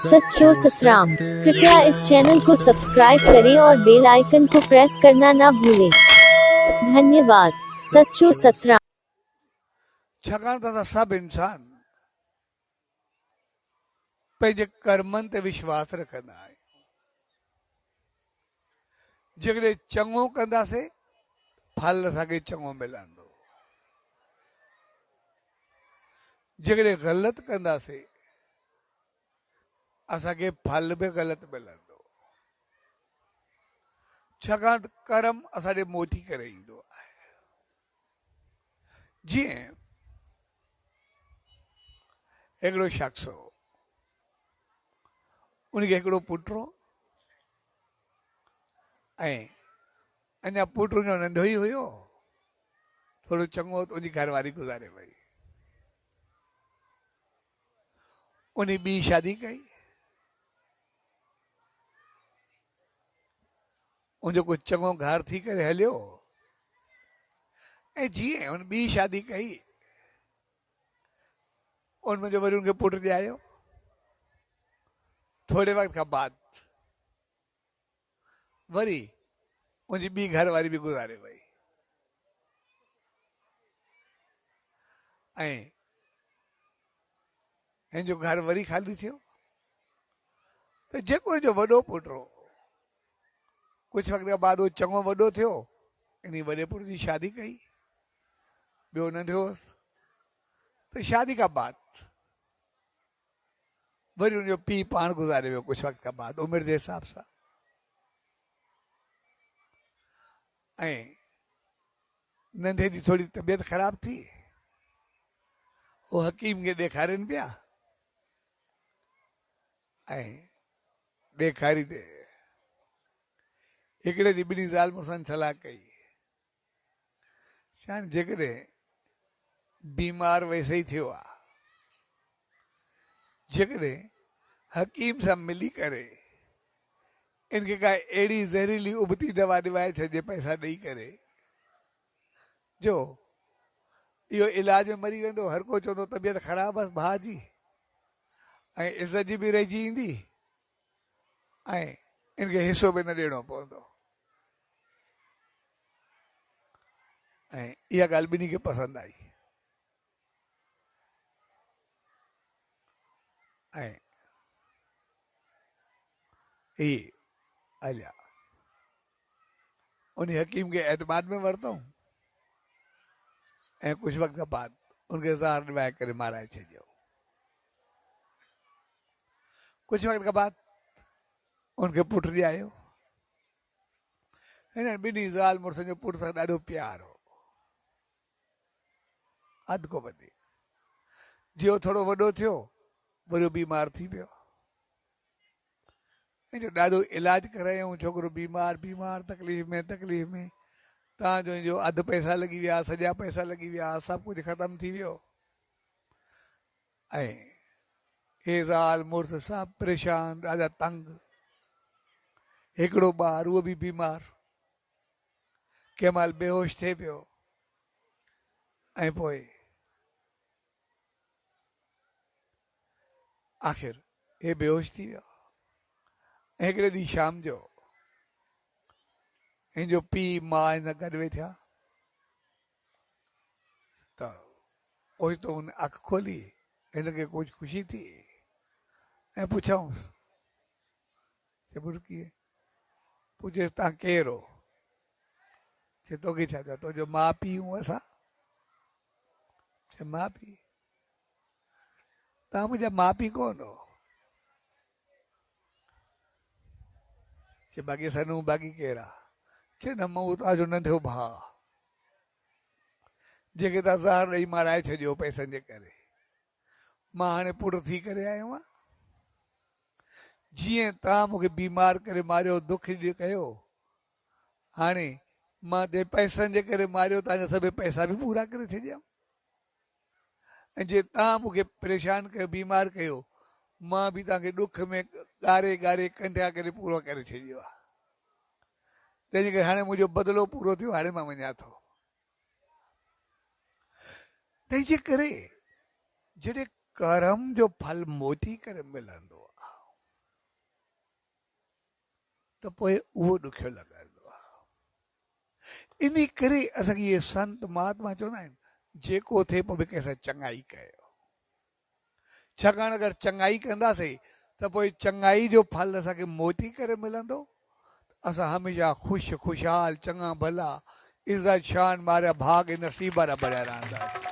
सच्चो सतराम। कृपया इस चैनल को सब्सक्राइब करें और बेल आइकन को प्रेस करना ना भूलें। धन्यवाद। सच्चो सतराम। छाकाणि त असां सभु इंसान पंहिंजे कर्मनि ते विश्वास रखंदा आहियूं। जेकॾहिं चङो कंदासीं फल असांखे चङो मिलंदो, जेकॾहिं ग़लति कंदासीं असांखे फल बि ग़लति मिलंदो। छाकाणि त कर्म असां ॾे मोटी करे ईंदो आहे। जीअं हिकिड़ो शख़्स हो, उनखे हिकिड़ो पुटु हो ऐं अञा पुटु उनजो नंढो ई हुयो, थोरो चङो त उनजी घरवारी गुज़ारे वई। उन ॿी शादी कई, उनजो कुझु चङो घर थी करे हलियो ऐं जीअं उन ॿी शादी कई उनमें जो वरी उनखे पुटु ॼायो। थोरे वक़्त खां बाद वरी उनजी ॿी घरवारी बि गुज़ारे वई ऐं हिन जो घर वरी ख़ाली थियो। त जेको हिनजो वॾो पुटु हो, कुझु वक़्त खां बाद उहो चङो वॾो थियो, इन वॾे पुट जी शादी कई, ॿियो नंढो हुअसि। त शादी खां बाद वरी उनजो पीउ पाण गुज़ारे वियो कुझु वक़्त खां बाद उमिरि जे हिसाब सां। ऐं नंढे जी थोरी तबियत ख़राब थी, उहो हकीम खे ॾेखारनि पिया ऐं ॾेखारींदे हिकिड़े ॾींहुं ॿिन्ही ज़ाल मुड़ुसनि सलाह कई, छा जेकॾहिं बीमार वैसे ई थियो आहे, जेकॾहिं हकीम सां मिली करे इनखे का अहिड़ी ज़हरीली उबती दवा ॾिवाए छॾिजे पैसा ॾेई करे जो इहो इलाज में मरी वेंदो। हर को चवंदो तबियत ख़राबु आहे भाउ जी ऐं इज़त जी बि रहिजी ईंदी ऐं इनखे हिसो बि न ॾियणो पवंदो। ऐं इहा ॻाल्हि ॿिन्ही खे पसंदि आई ऐं ही हलिया। उन हकीम खे एतमाद में वरितऊं ऐं कुझु वक़्त खां बाद उनखे ज़हर ॾिवाए करे माराए छॾियो। कुझु वक़्त खां बाद उनखे पुटु ॼायो। हिन ॿिन्ही ज़ाल मुड़ुसनि जो पुट सां ॾाढो प्यार हो, हद को वधीक। जीअं थोरो वॾो थियो वरी बीमार थी पियो, जो ॾाढो इलाज करायूं, छोकिरो बीमार बीमार तकलीफ़ में तव्हांजो इनजो अधु पैसा लॻी विया, सॼा पैसा लॻी विया, सभु कुझु ख़तमु थी वियो ऐं हे ज़ाल मुड़ुस सभु परेशान, ॾाढा तंग। हिकिड़ो ॿार उहो बि बीमार, कंहिं महिल बेहोश थिए पियो ऐं पोइ आख़िर हे बेहोश थी वियो। हिकिड़े ॾींहुं शाम जो हिन जो पीउ माउ हिन गॾु वेठा त ओचितो हुन अखि खोली, हिनखे कुझु ख़ुशी थी ऐं पुछऊंसि, चए पुटु कीअं? पुछे तव्हां केरु हो? चए तोखे छा थियो? तुंहिंजो माउ पीउ हूं असां? चए माउ पीउ? तव्हां मुंहिंजा माउ पीउ कोन हो? चए बाक़ी सनू बाक़ी केरु आहे? चए न मां तव्हांजो नंढो भाउ जेके तव्हां ज़हर ॾेई माराए छॾियो पैसनि जे करे। मां हाणे पुटु थी करे आयो आहियां, जीअं तव्हां मूंखे बीमार करे मारियो, दुख कयो, हाणे मां जे पैसनि जे करे मारियो तव्हांजा सभई पैसा बि पूरा करे छॾिया ऐं जे तव्हां मूंखे परेशान कयो, बीमार कयो, मां बि तव्हांखे ॾुख में ॻारे ॻारे कंढिया करे पूरो करे छॾियो आहे। तंहिंजे करे हाणे मुंहिंजो बदिलो पूरो थियो, हाणे मां वञा थो। तंहिंजे करे जॾहिं कर्म जो फल मोटी करे मिलंदो आहे, त पोइ उहो ॾुखियो लॻंदो आहे। इन करे असांखे इहे संत महात्मा चवंदा आहिनि जेको थिए पोइ बि कंहिंसां चङाई कयो। छाकाणि अगरि चङाई कंदासीं त पोइ चङाई जो फल असांखे मोटी करे मिलंदो। असां हमेशह ख़ुशि ख़ुशहाल चङा भला इज़त शान वारा भाग नसीब वारा बणिया रहंदासीं।